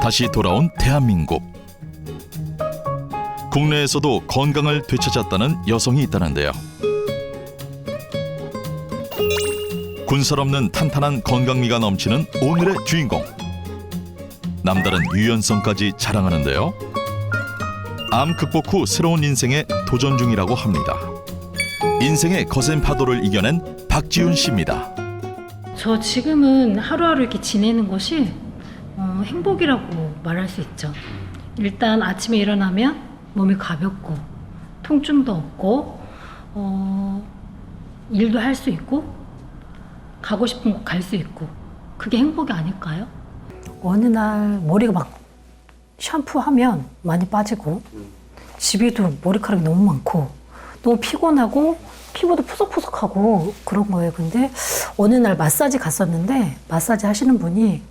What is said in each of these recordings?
다시 돌아온 대한민국. 국내에서도 건강을 되찾았다는 여성이 있다는데요. 군살 없는 탄탄한 건강미가 넘치는 오늘의 주인공. 남다른 유연성까지 자랑하는데요. 암 극복 후 새로운 인생에 도전 중이라고 합니다. 인생의 거센 파도를 이겨낸 박지윤 씨입니다. 저 지금은 하루하루 이렇게 지내는 것이 행복이라고 말할 수 있죠. 일단 아침에 일어나면 몸이 가볍고 통증도 없고 일도 할 수 있고 가고 싶은 곳 갈 수 있고 그게 행복이 아닐까요? 어느 날 머리가 막 샴푸하면 많이 빠지고 집에도 머리카락이 너무 많고 너무 피곤하고 피부도 푸석푸석하고 그런 거예요. 근데 어느 날 마사지 갔었는데 마사지 하시는 분이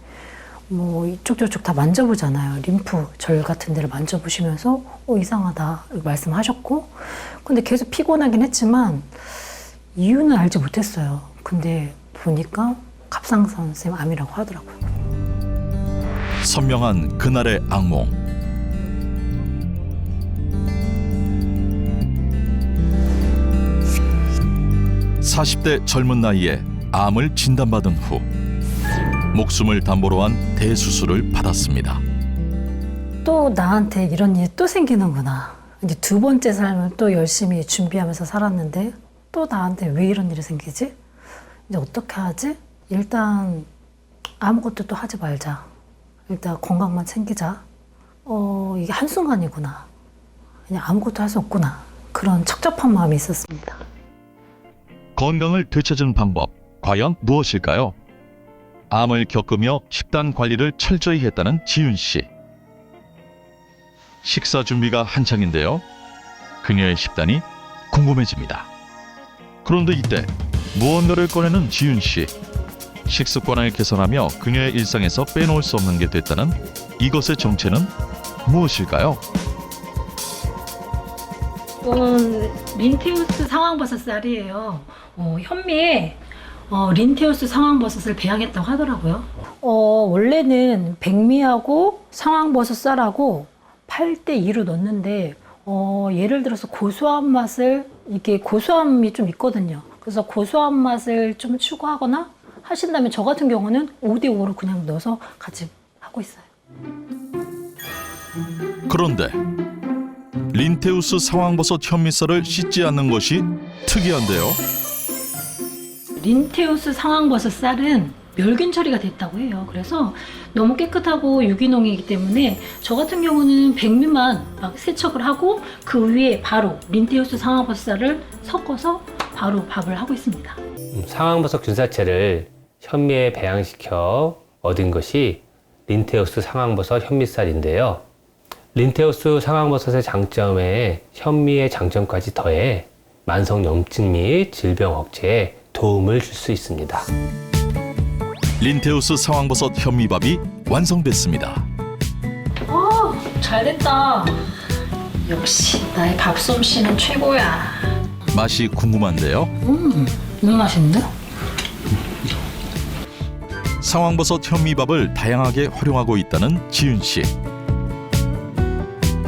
뭐 이쪽 저쪽 다 만져보잖아요. 림프 절 같은 데를 만져보시면서 이상하다 말씀하셨고 근데 계속 피곤하긴 했지만 이유는 알지 못했어요. 근데 보니까 갑상선 쌤 암이라고 하더라고요. 선명한 그날의 악몽. 40대 젊은 나이에 암을 진단받은 후 목숨을 담보로 한 대수술을 받았습니다. 또 나한테 이런 일이 또 생기는구나. 이제 두 번째 삶을 또 열심히 준비하면서 살았는데 또 나한테 왜 이런 일이 생기지? 이제 어떻게 하지? 일단 아무것도 또 하지 말자. 일단 건강만 챙기자. 이게 한순간이구나. 그냥 아무것도 할 수 없구나. 그런 척잡한 마음이 있었습니다. 건강을 되찾은 방법, 과연 무엇일까요? 암을 겪으며 식단 관리를 철저히 했다는 지윤 씨. 식사 준비가 한창인데요. 그녀의 식단이 궁금해집니다. 그런데 이때 무언가를 꺼내는 지윤 씨. 식습관을 개선하며 그녀의 일상에서 빼놓을 수 없는 게 됐다는 이것의 정체는 무엇일까요? 이건 린테우스 상황버섯 쌀이에요. 현미에 린테우스 상황버섯을 배양했다고 하더라고요. 원래는 백미하고 상황버섯 쌀하고 8대2로 넣는데 예를 들어서 고소한 맛을 이게 고소함이 좀 있거든요. 그래서 고소한 맛을 좀 추구하거나 하신다면 저 같은 경우는 5대5로 그냥 넣어서 같이 하고 있어요. 그런데 린테우스 상황버섯 현미쌀을 씻지 않는 것이 특이한데요. 린테우스 상황버섯 쌀은 멸균 처리가 됐다고 해요. 그래서 너무 깨끗하고 유기농이기 때문에 저 같은 경우는 백미만 막 세척을 하고 그 위에 바로 린테우스 상황버섯 쌀을 섞어서 바로 밥을 하고 있습니다. 상황버섯 균사체를 현미에 배양시켜 얻은 것이 린테우스 상황버섯 현미쌀인데요. 린테우스 상황버섯의 장점에 현미의 장점까지 더해 만성염증 및 질병 억제에 도움을 줄 수 있습니다. 린테우스 상황버섯 현미밥이 완성됐습니다. 잘 됐다. 역시 나의 밥솜씨는 최고야. 맛이 궁금한데요. 너무 맛있는데? 상황버섯 현미밥을 다양하게 활용하고 있다는 지윤 씨.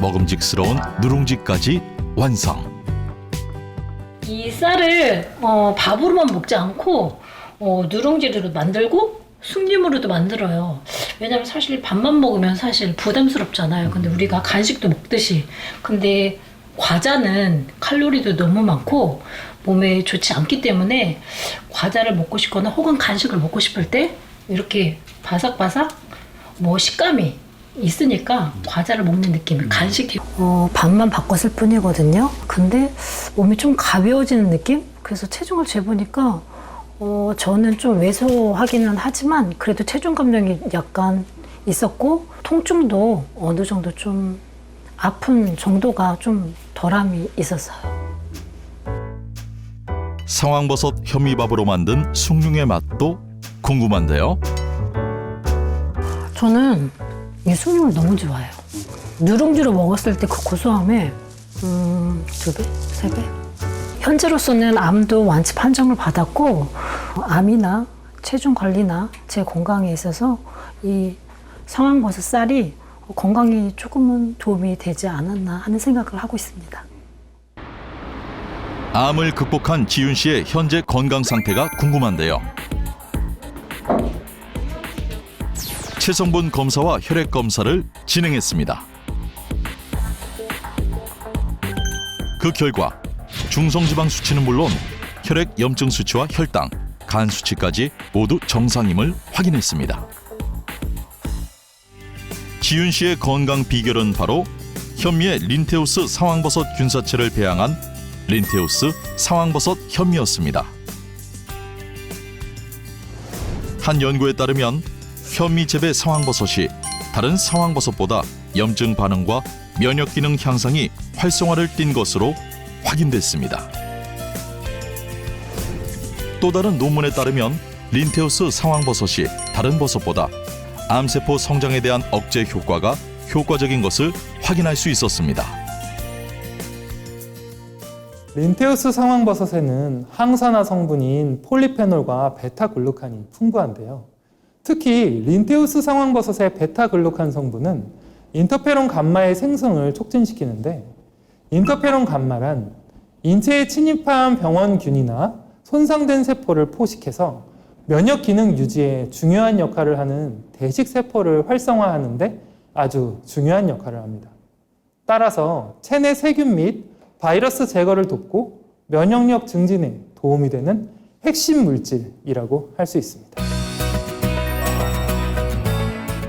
먹음직스러운 누룽지까지 완성. 이 쌀을 밥으로만 먹지 않고 누룽지로 만들고 숭늉으로도 만들어요. 왜냐면 사실 밥만 먹으면 사실 부담스럽잖아요. 근데 우리가 간식도 먹듯이. 근데 과자는 칼로리도 너무 많고 몸에 좋지 않기 때문에 과자를 먹고 싶거나 혹은 간식을 먹고 싶을 때 이렇게 바삭바삭 식감이 있으니까 과자를 먹는 느낌, 간식. 밥만 바꿨을 뿐이거든요. 근데 몸이 좀 가벼워지는 느낌? 그래서 체중을 재보니까 저는 좀 왜소하기는 하지만 그래도 체중 감량이 약간 있었고 통증도 어느 정도 좀 아픈 정도가 좀 덜함이 있었어요. 상황버섯 현미밥으로 만든 숭늉의 맛도 궁금한데요. 저는 이 숭늉을 너무 좋아해요. 누룽지로 먹었을 때 그 고소함에 2배? 3배? 현재로서는 암도 완치 판정을 받았고 암이나 체중 관리나 제 건강에 있어서 이 상황버섯 쌀이 건강에 조금은 도움이 되지 않았나 하는 생각을 하고 있습니다. 암을 극복한 지윤 씨의 현재 건강 상태가 궁금한데요. 체성분 검사와 혈액 검사를 진행했습니다. 그 결과 중성지방 수치는 물론 혈액 염증 수치와 혈당, 간 수치까지 모두 정상임을 확인했습니다. 지윤 씨의 건강 비결은 바로 현미의 린테우스 상황버섯 균사체를 배양한 린테우스 상황버섯 현미였습니다. 한 연구에 따르면 현미 재배 상황버섯이 다른 상황버섯보다 염증 반응과 면역 기능 향상이 활성화를 띈 것으로 확인됐습니다. 또 다른 논문에 따르면 린테우스 상황버섯이 다른 버섯보다 암세포 성장에 대한 억제 효과가 효과적인 것을 확인할 수 있었습니다. 린테우스 상황버섯에는 항산화 성분인 폴리페놀과 베타글루칸이 풍부한데요. 특히 린테우스 상황버섯의 베타글루칸 성분은 인터페론 감마의 생성을 촉진시키는데, 인터페론 감마란 인체에 침입한 병원균이나 손상된 세포를 포식해서 면역 기능 유지에 중요한 역할을 하는 대식 세포를 활성화하는데 아주 중요한 역할을 합니다. 따라서 체내 세균 및 바이러스 제거를 돕고 면역력 증진에 도움이 되는 핵심 물질이라고 할 수 있습니다.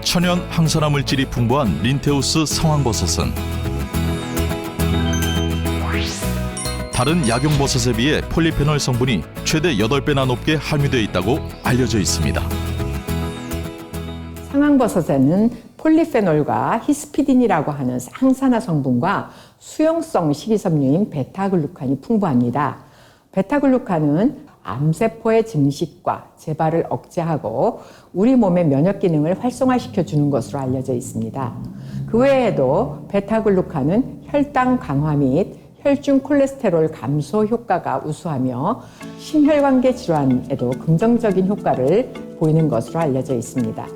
천연 항산화 물질이 풍부한 린테우스 상황버섯은 다른 약용버섯에 비해 폴리페놀 성분이 최대 8배나 높게 함유되어 있다고 알려져 있습니다. 상황버섯에는 폴리페놀과 히스피딘이라고 하는 항산화 성분과 수용성 식이섬유인 베타글루칸이 풍부합니다. 베타글루칸은 암세포의 증식과 재발을 억제하고 우리 몸의 면역 기능을 활성화시켜 주는 것으로 알려져 있습니다. 그 외에도 베타글루칸은 혈당 강화 및 혈중 콜레스테롤 감소 효과가 우수하며 심혈관계 질환에도 긍정적인 효과를 보이는 것으로 알려져 있습니다.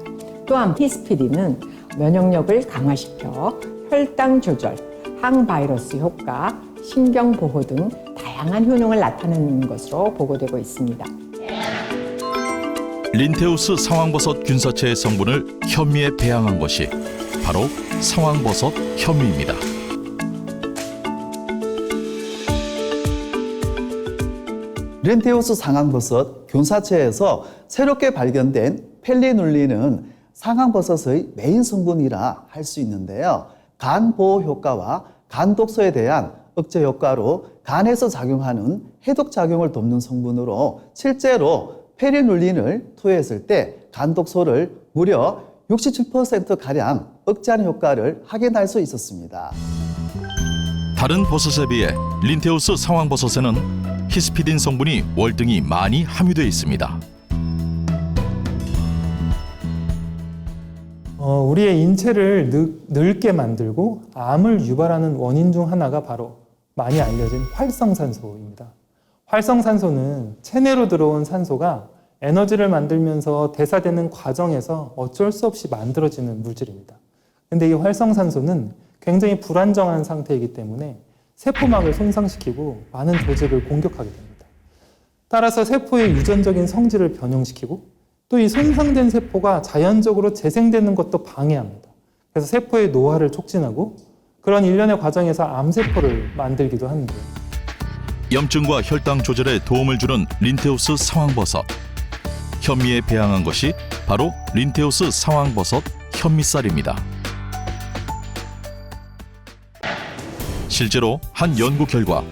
또한 히스피딘은 면역력을 강화시켜 혈당 조절, 항바이러스 효과, 신경 보호 등 다양한 효능을 나타내는 것으로 보고되고 있습니다. 린테우스 상황버섯 균사체의 성분을 현미에 배양한 것이 바로 상황버섯 현미입니다. 린테우스 상황버섯 균사체에서 새롭게 발견된 펠리눌린은 상황버섯의 메인 성분이라 할 수 있는데요. 간 보호 효과와 간 독소에 대한 억제 효과로 간에서 작용하는 해독 작용을 돕는 성분으로 실제로 페리눌린을 투여했을 때 간 독소를 무려 67%가량 억제하는 효과를 확인할 수 있었습니다. 다른 버섯에 비해 린테우스 상황버섯에는 히스피딘 성분이 월등히 많이 함유되어 있습니다. 우리의 인체를 늙게 만들고 암을 유발하는 원인 중 하나가 바로 많이 알려진 활성산소입니다. 활성산소는 체내로 들어온 산소가 에너지를 만들면서 대사되는 과정에서 어쩔 수 없이 만들어지는 물질입니다. 근데 이 활성산소는 굉장히 불안정한 상태이기 때문에 세포막을 손상시키고 많은 조직을 공격하게 됩니다. 따라서 세포의 유전적인 성질을 변형시키고 또 이 손상된 세포가 자연적으로 재생되는 것도 방해합니다. 그래서 세포의 노화를 촉진하고 그런 일련의 과정에서 암세포를 만들기도 하는데요. 염증과 혈당 조절에 도움을 주는 린테우스 상황버섯. 현미에 배양한 것이 바로 린테우스 상황버섯 현미쌀입니다. 실제로 한 연구 결과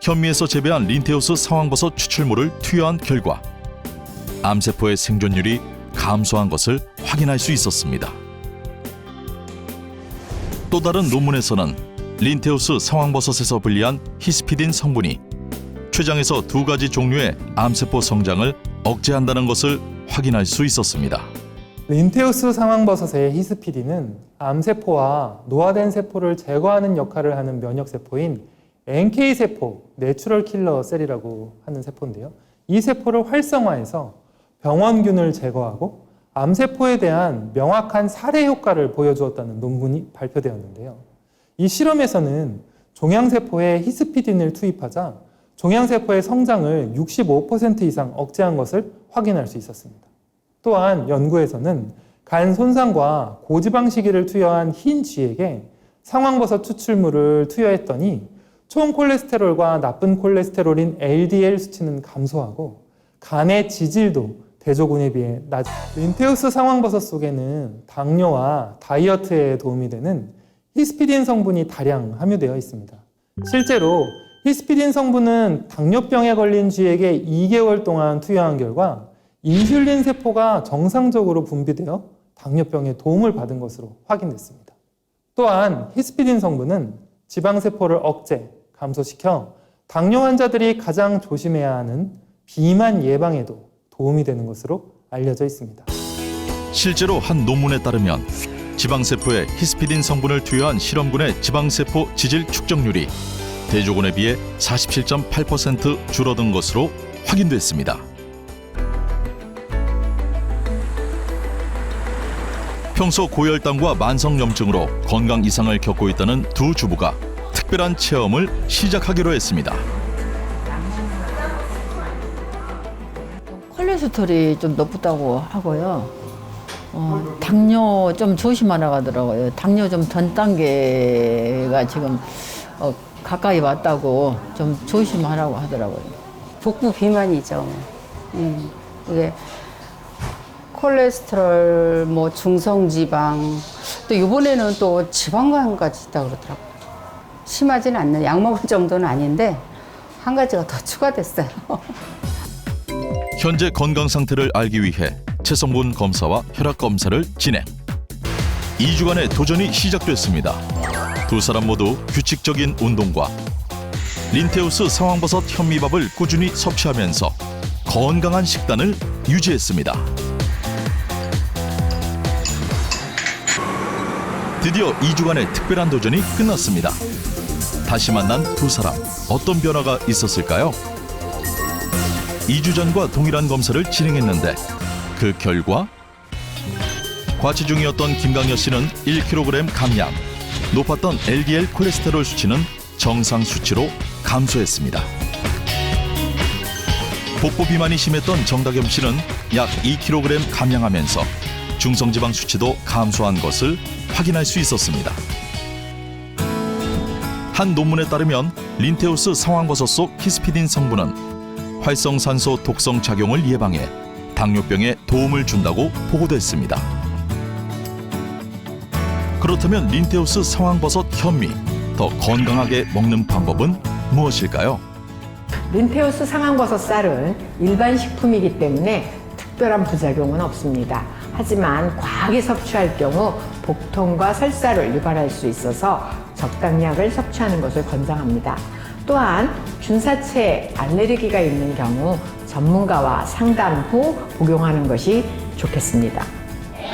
현미에서 재배한 린테우스 상황버섯 추출물을 투여한 결과 암세포의 생존율이 감소한 것을 확인할 수 있었습니다. 또 다른 논문에서는 린테우스 상황버섯에서 분리한 히스피딘 성분이 췌장에서 2가지 종류의 암세포 성장을 억제한다는 것을 확인할 수 있었습니다. 린테우스 상황버섯의 히스피딘은 암세포와 노화된 세포를 제거하는 역할을 하는 면역세포인 NK세포, 내추럴 킬러 셀이라고 하는 세포인데요. 이 세포를 활성화해서 병원균을 제거하고 암세포에 대한 명확한 살해 효과를 보여주었다는 논문이 발표되었는데요. 이 실험에서는 종양세포에 히스피딘을 투입하자 종양세포의 성장을 65% 이상 억제한 것을 확인할 수 있었습니다. 또한 연구에서는 간 손상과 고지방 시기를 투여한 흰 쥐에게 상황버섯 추출물을 투여했더니 총 콜레스테롤과 나쁜 콜레스테롤인 LDL 수치는 감소하고 간의 지질도 대조군에 비해 낮. 린테우스 상황버섯 속에는 당뇨와 다이어트에 도움이 되는 히스피딘 성분이 다량 함유되어 있습니다. 실제로 히스피딘 성분은 당뇨병에 걸린 쥐에게 2개월 동안 투여한 결과 인슐린 세포가 정상적으로 분비되어 당뇨병에 도움을 받은 것으로 확인됐습니다. 또한 히스피딘 성분은 지방세포를 억제, 감소시켜 당뇨 환자들이 가장 조심해야 하는 비만 예방에도 도움이 되는 것으로 알려져 있습니다. 실제로 한 논문에 따르면 지방세포에 히스피딘 성분을 투여한 실험군의 지방세포 지질 축적률이 대조군에 비해 47.8% 줄어든 것으로 확인됐습니다. 평소 고혈당과 만성염증으로 건강 이상을 겪고 있다는 두 주부가 특별한 체험을 시작하기로 했습니다. 콜레스테롤이 좀 높다고 하고요. 당뇨 좀 조심하라고 하더라고요. 당뇨 좀 전 단계가 지금 가까이 왔다고 좀 조심하라고 하더라고요. 복부 비만이죠. 이게 콜레스테롤, 뭐 중성지방, 또 이번에는 또 지방간까지 있다고 그러더라고요. 심하지는 않는, 약 먹을 정도는 아닌데 한 가지가 더 추가됐어요. 현재 건강 상태를 알기 위해 체성분 검사와 혈압 검사를 진행. 2주간의 도전이 시작됐습니다. 두 사람 모두 규칙적인 운동과 린테우스 상황버섯 현미밥을 꾸준히 섭취하면서 건강한 식단을 유지했습니다. 드디어 2주간의 특별한 도전이 끝났습니다. 다시 만난 두 사람, 어떤 변화가 있었을까요? 2주 전과 동일한 검사를 진행했는데 그 결과 과치 중이었던 김강여 씨는 1kg 감량, 높았던 LDL 콜레스테롤 수치는 정상 수치로 감소했습니다. 복부 비만이 심했던 정다겸 씨는 약 2kg 감량하면서 중성지방 수치도 감소한 것을 확인할 수 있었습니다. 한 논문에 따르면 린테우스 상황버섯 속 히스피딘 성분은 활성산소 독성 작용을 예방해 당뇨병에 도움을 준다고 보고됐습니다. 그렇다면 린테우스 상황버섯 현미, 더 건강하게 먹는 방법은 무엇일까요? 린테우스 상황버섯 쌀은 일반 식품이기 때문에 특별한 부작용은 없습니다. 하지만 과하게 섭취할 경우 복통과 설사를 유발할 수 있어서 적당량을 섭취하는 것을 권장합니다. 또한 균사체 알레르기가 있는 경우 전문가와 상담 후 복용하는 것이 좋겠습니다.